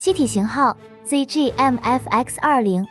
机体型号 ZGMFX-20A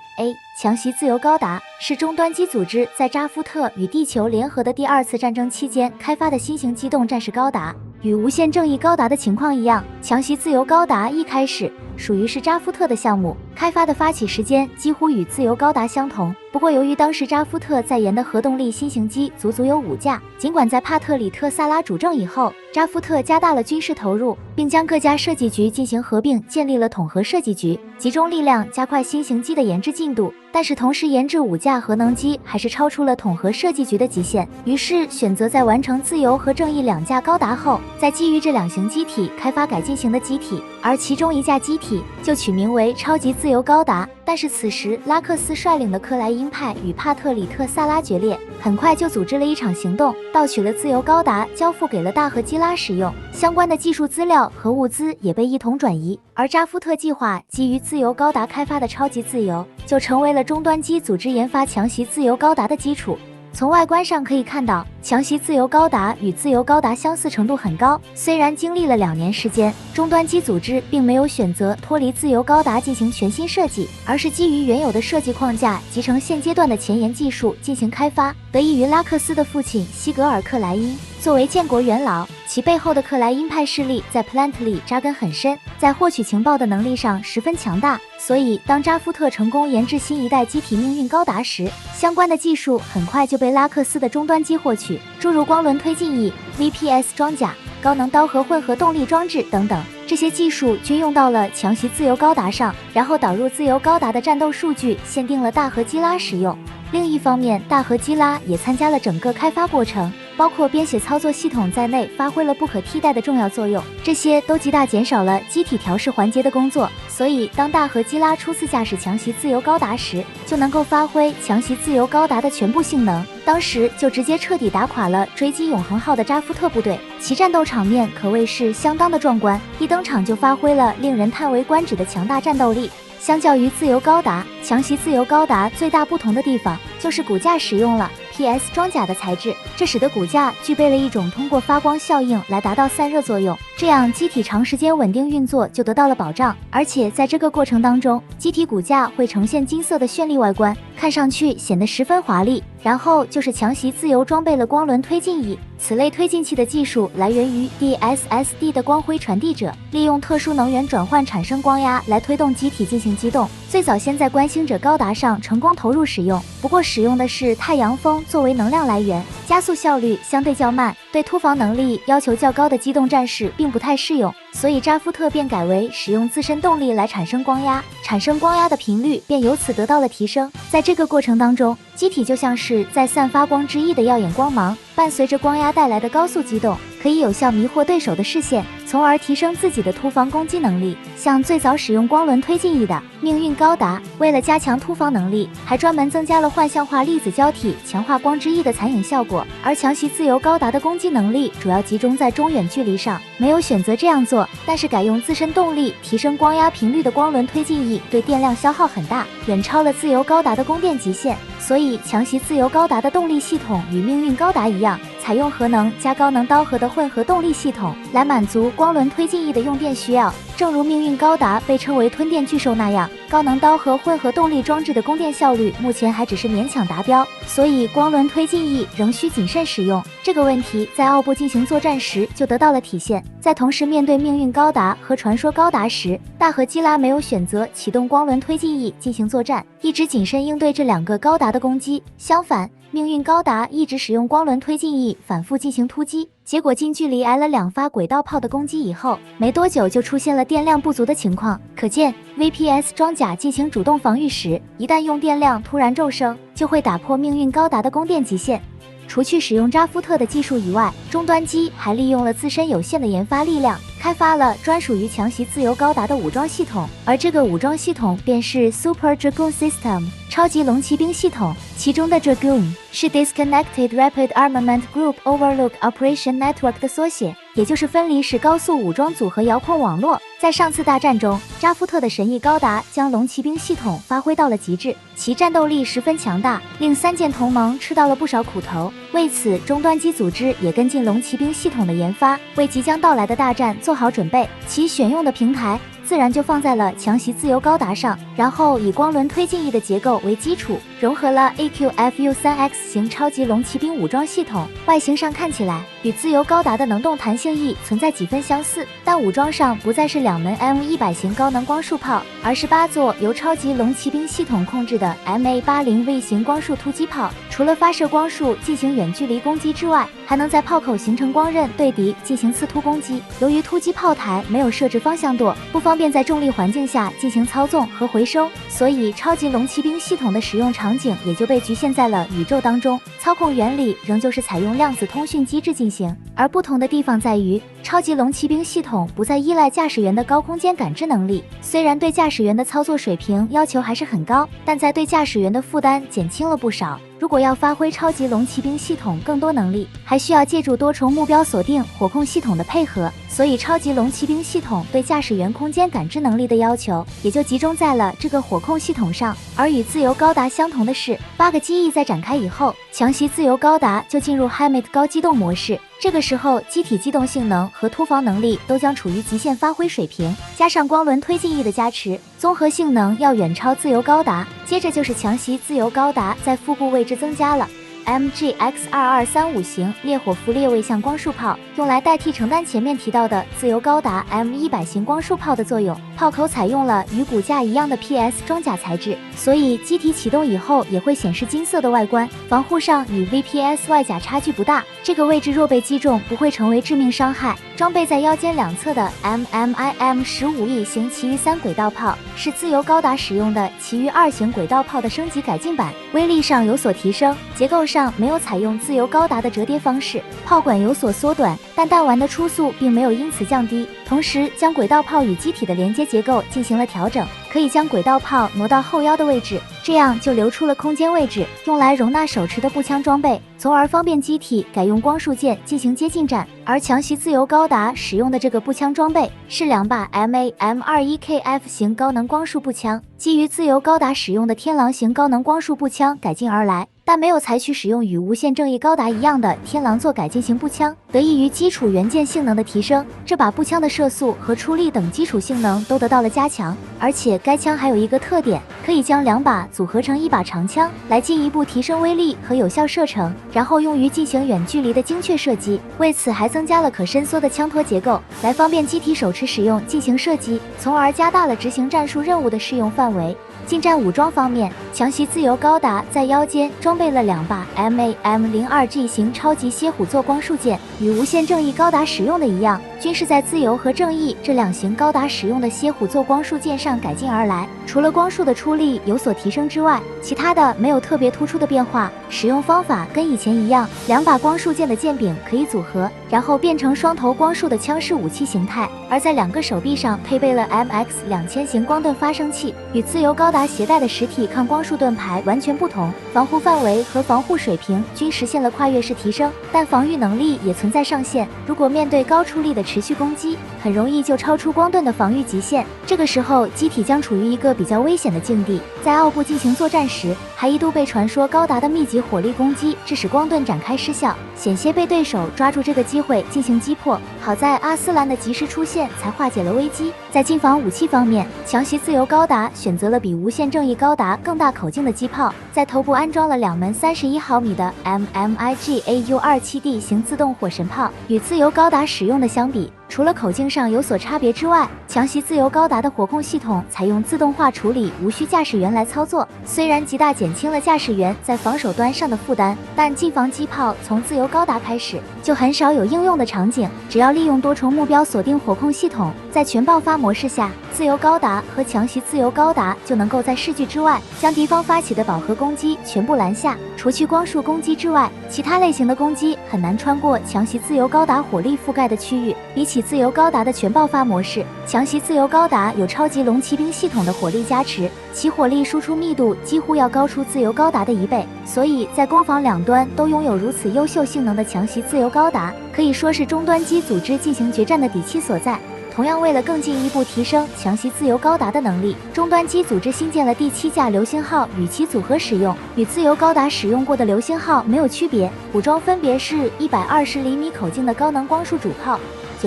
强袭自由高达是终端机组织在扎夫特与地球联合的第二次战争期间开发的新型机动战士高达。与无限正义高达的情况一样，强袭自由高达一开始属于是扎夫特的项目，开发的发起时间几乎与自由高达相同。不过由于当时扎夫特在研的核动力新型机足有5架，尽管在帕特里特萨拉主政以后，扎夫特加大了军事投入，并将各家设计局进行合并，建立了统合设计局，集中力量加快新型机的研制进度。但是同时研制5架核能机还是超出了统合设计局的极限，于是选择在完成自由和正义2架高达后，再基于这2型机体开发改进型的机体，而其中1架机体就取名为超级自由高达。但是此时拉克斯率领的克莱因派与帕特里特萨拉决裂，很快就组织了一场行动，盗取了自由高达，交付给了大和基拉使用，相关的技术资料和物资也被一同转移。而扎夫特计划基于自由高达开发的超级自由，就成为了终端机组织研发强袭自由高达的基础。从外观上可以看到，强袭自由高达与自由高达相似程度很高。虽然经历了2年时间，终端机组织并没有选择脱离自由高达进行全新设计，而是基于原有的设计框架集成现阶段的前沿技术进行开发。得益于拉克斯的父亲西格尔克莱因作为建国元老，其背后的克莱因派势力在 Plant 里扎根很深，在获取情报的能力上十分强大。所以当扎夫特成功研制新一代机体命运高达时，相关的技术很快就被拉克斯的终端机获取，诸如光轮推进翼、VPS 装甲、高能刀和混合动力装置等等，这些技术均用到了强袭自由高达上，然后导入自由高达的战斗数据，限定了大和基拉使用。另一方面，大和基拉也参加了整个开发过程，包括编写操作系统在内，发挥了不可替代的重要作用。这些都极大减少了机体调试环节的工作，所以当大和基拉初次驾驶强袭自由高达时，就能够发挥强袭自由高达的全部性能。当时就直接彻底打垮了追击永恒号的扎夫特部队，其战斗场面可谓是相当的壮观，一登场就发挥了令人叹为观止的强大战斗力。相较于自由高达，强袭自由高达最大不同的地方就是骨架使用了 PS 装甲的材质，这使得骨架具备了一种通过发光效应来达到散热作用，这样机体长时间稳定运作就得到了保障。而且在这个过程当中，机体骨架会呈现金色的绚丽外观，看上去显得十分华丽。然后就是强袭自由装备了光轮推进翼，此类推进器的技术来源于 DSSD 的光辉传递者，利用特殊能源转换产生光压来推动机体进行机动。最早先在观星者高达上成功投入使用，不过使用的是太阳风作为能量来源，加速效率相对较慢，对突防能力要求较高的机动战士并不太适用，所以扎夫特便改为使用自身动力来产生光压，产生光压的频率便由此得到了提升。在这个过程当中，机体就像是在散发光之翼的耀眼光芒，伴随着光压带来的高速机动，可以有效迷惑对手的视线，从而提升自己的突防攻击能力。像最早使用光轮推进翼的命运高达，为了加强突防能力，还专门增加了幻象化粒子胶体，强化光之翼的残影效果。而强袭自由高达的攻击能力主要集中在中远距离上，没有选择这样做，但是改用自身动力提升光压频率的光轮推进翼对电量消耗很大，远超了自由高达的供电极限。所以强袭自由高达的动力系统与命运高达一样，采用核能加高能刀核的混合动力系统，来满足光轮推进翼的用电需要。正如命运高达被称为吞电巨兽那样，高能刀核混合动力装置的供电效率目前还只是勉强达标，所以光轮推进翼仍需谨慎使用。这个问题在奥布进行作战时就得到了体现。在同时面对命运高达和传说高达时，大和基拉没有选择启动光轮推进翼进行作战，一直谨慎应对这2个高达的攻击。相反，命运高达一直使用光轮推进翼反复进行突击，结果近距离挨了2发轨道炮的攻击以后，没多久就出现了电量不足的情况。可见 VPS 装甲进行主动防御时，一旦用电量突然骤升，就会打破命运高达的供电极限。除去使用扎夫特的技术以外，终端机还利用了自身有限的研发力量，开发了专属于强袭自由高达的武装系统，而这个武装系统便是 Super Dragoon System 超级龙骑兵系统。其中的 Dragoon 是 Disconnected Rapid Armament Group Overlook Operation Network 的缩写，也就是分离式高速武装组合遥控网络。在上次大战中，扎夫特的神翼高达将龙骑兵系统发挥到了极致，其战斗力十分强大，令3件同盟吃到了不少苦头。为此，终端机组织也跟进龙骑兵系统的研发，为即将到来的大战做好准备。其选用的平台自然就放在了强袭自由高达上，然后以光轮推进翼的结构为基础，融合了 AQFU3X 型超级龙骑兵武装系统，外形上看起来与自由高达的能动弹性翼存在几分相似，但武装上不再是2门 M100型高能光束炮，而是8座由超级龙骑兵系统控制的 MA80V 型光束突击炮。除了发射光束进行远距离攻击之外，还能在炮口形成光刃对敌进行刺突攻击。由于突击炮台没有设置方向舵，不方便在重力环境下进行操纵和回收，所以超级龙骑兵系统的使用场景也就被局限在了宇宙当中。操控原理仍旧是采用量子通讯机制进行，而不同的地方在于，超级龙骑兵系统不再依赖驾驶员的高空间感知能力。虽然对驾驶员的操作水平要求还是很高，但在对驾驶员的负担减轻了不少。如果要发挥超级龙骑兵系统更多能力，还需要借助多重目标锁定火控系统的配合，所以超级龙骑兵系统对驾驶员空间感知能力的要求也就集中在了这个火控系统上。而与自由高达相同的是，8个机翼在展开以后，强袭自由高达就进入 HIMATE 高机动模式，这个时候机体机动性能和突防能力都将处于极限发挥水平，加上光轮推进翼的加持，综合性能要远超自由高达。接着就是强袭自由高达在腹部位置增加了MGX2235 型烈火伏列位相光束炮，用来代替承担前面提到的自由高达 M100 型光束炮的作用。炮口采用了与骨架一样的 PS 装甲材质，所以机体启动以后也会显示金色的外观，防护上与 VPS 外甲差距不大。这个位置若被击中不会成为致命伤害。装备在腰间两侧的 MMIM15E 型其余3轨道炮是自由高达使用的其余2型轨道炮的升级改进版，威力上有所提升，结构上没有采用自由高达的折叠方式，炮管有所缩短，但弹丸的初速并没有因此降低。同时将轨道炮与机体的连接结构进行了调整，可以将轨道炮挪到后腰的位置，这样就留出了空间位置，用来容纳手持的步枪装备，从而方便机体改用光束剑进行接近战。而强袭自由高达使用的这个步枪装备是2把 MAM21KF 型高能光束步枪，基于自由高达使用的天狼型高能光束步枪改进而来，但没有采取使用与无限正义高达一样的天狼座改进型步枪。得益于基础元件性能的提升，这把步枪的射速和出力等基础性能都得到了加强，而且该枪还有一个特点，可以将2把组合成1把长枪，来进一步提升威力和有效射程，然后用于进行远距离的精确射击。为此还增加了可伸缩的枪托结构，来方便机体手持使用进行射击，从而加大了执行战术任务的适用范围。近战武装方面，强袭自由高达在腰间装备了2把 MAM02G 型超级蝎虎座光束剑，与无限正义高达使用的一样，均是在自由和正义这2型高达使用的蝎虎座光束剑上改进而来。除了光束的出力有所提升之外，其他的没有特别突出的变化。使用方法跟以前一样，2把光束剑的剑柄可以组合，然后变成双头光束的枪式武器形态。而在2个手臂上配备了 MX2000 型光盾发生器，与自由高达携带的实体抗光束盾牌完全不同，防护范围和防护水平均实现了跨越式提升，但防御能力也存在上限。如果面对高出力的持续攻击，很容易就超出光盾的防御极限，这个时候机体将处于一个比较危险的境地。在奥布进行作战时，还一度被传说高达的密集火力攻击致使光盾展开失效，险些被对手抓住这个机会进行击破。好在阿斯兰的及时出现才化解了危机。在近防武器方面，强袭自由高达选择了比无限正义高达更大口径的机炮，在头部安装了2门31毫米的 MMIGAU27D 型自动火神炮。与自由高达使用的相比，除了口径上有所差别之外，强袭自由高达的火控系统采用自动化处理，无需驾驶员来操作。虽然极大减轻了驾驶员在防守端上的负担，但近防机炮从自由高达开始就很少有应用的场景。只要利用多重目标锁定火控系统，在全爆发模式下，自由高达和强袭自由高达就能够在视距之外将敌方发起的饱和攻击全部拦下。除去光束攻击之外，其他类型的攻击很难穿过强袭自由高达火力覆盖的区域。比起自由高达的全爆发模式，强袭自由高达有超级龙骑兵系统的火力加持，其火力输出密度几乎要高出自由高达的1倍，所以在攻防两端都拥有如此优秀性能的强袭自由高达，可以说是终端机组织进行决战的底气所在。同样，为了更进一步提升强袭自由高达的能力，终端机组织新建了第7架流星号与其组合使用，与自由高达使用过的流星号没有区别。武装分别是120厘米口径的高能光束主炮、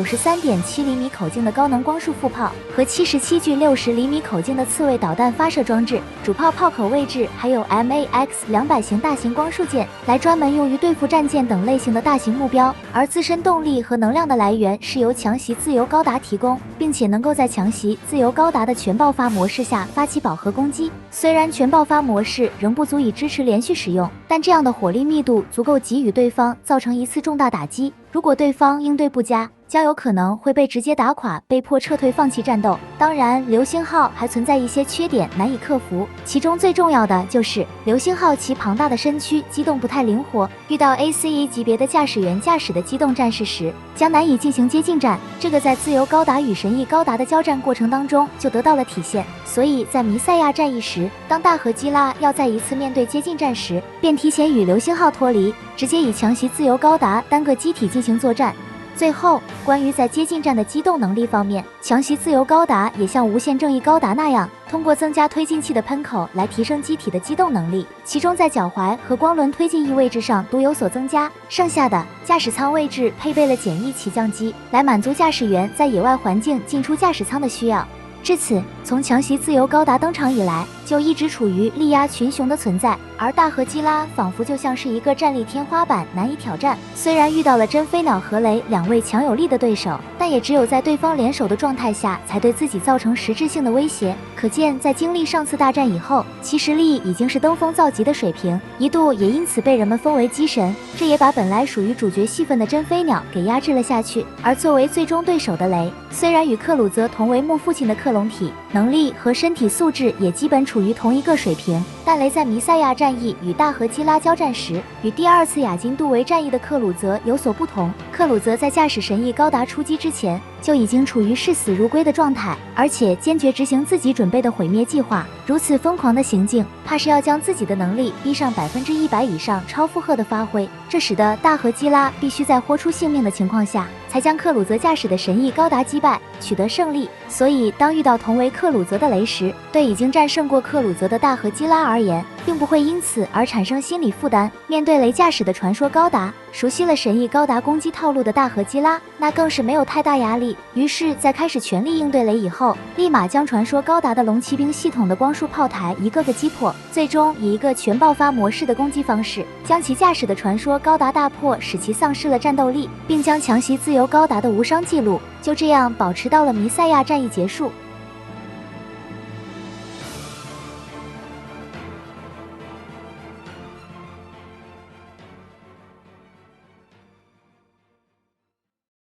93.7厘米口径的高能光束副炮和77具60厘米口径的刺猬导弹发射装置，主炮炮口位置还有 MAX-200型大型光束舰，来专门用于对付战舰等类型的大型目标。而自身动力和能量的来源是由强袭自由高达提供，并且能够在强袭自由高达的全爆发模式下发起饱和攻击。虽然全爆发模式仍不足以支持连续使用，但这样的火力密度足够给予对方造成一次重大打击。如果对方应对不佳，将有可能会被直接打垮，被迫撤退放弃战斗。当然，流星号还存在一些缺点难以克服，其中最重要的就是流星号其庞大的身躯机动不太灵活，遇到 ACE 级别的驾驶员驾驶的机动战士时，将难以进行接近战。这个在自由高达与神翼高达的交战过程当中就得到了体现。所以在弥赛亚战役时，当大和基拉要再一次面对接近战时，便提前与流星号脱离，直接以强袭自由高达单个机体进行作战。最后，关于在接近战的机动能力方面，强袭自由高达也像无限正义高达那样，通过增加推进器的喷口来提升机体的机动能力，其中在脚踝和光轮推进翼位置上都有所增加，剩下的驾驶舱位置配备了简易起降机，来满足驾驶员在野外环境进出驾驶舱的需要。至此，从强袭自由高达登场以来，就一直处于力压群雄的存在，而大和基拉仿佛就像是一个战力天花板，难以挑战。虽然遇到了真飞鸟和雷两位强有力的对手，但也只有在对方联手的状态下，才对自己造成实质性的威胁。可见，在经历上次大战以后，其实力已经是登峰造极的水平，一度也因此被人们封为机神。这也把本来属于主角戏份的真飞鸟给压制了下去。而作为最终对手的雷，虽然与克鲁泽同为木父亲的克隆体，能力和身体素质也基本处于同一个水平，但雷在弥赛亚战役与大和基拉交战时，与第二次亚金杜维战役的克鲁泽有所不同。克鲁泽在驾驶神翼高达出击之前，就已经处于视死如归的状态，而且坚决执行自己准备的毁灭计划。如此疯狂的行径，怕是要将自己的能力逼上100%以上超负荷的发挥，这使得大和基拉必须在豁出性命的情况下，才将克鲁泽驾驶的神翼高达击败，取得胜利。所以当遇到同为克鲁泽的雷时，对已经战胜过克鲁泽的大和基拉而言，并不会因此而产生心理负担。面对雷驾驶的传说高达，熟悉了神翼高达攻击套路的大和基拉，那更是没有太大压力。于是在开始全力应对雷以后，立马将传说高达的龙骑兵系统的光束炮台一个个击破，最终以一个全爆发模式的攻击方式，将其驾驶的传说高达大破，使其丧失了战斗力，并将强袭自由高达的无伤记录就这样保持到了弥赛亚战役结束。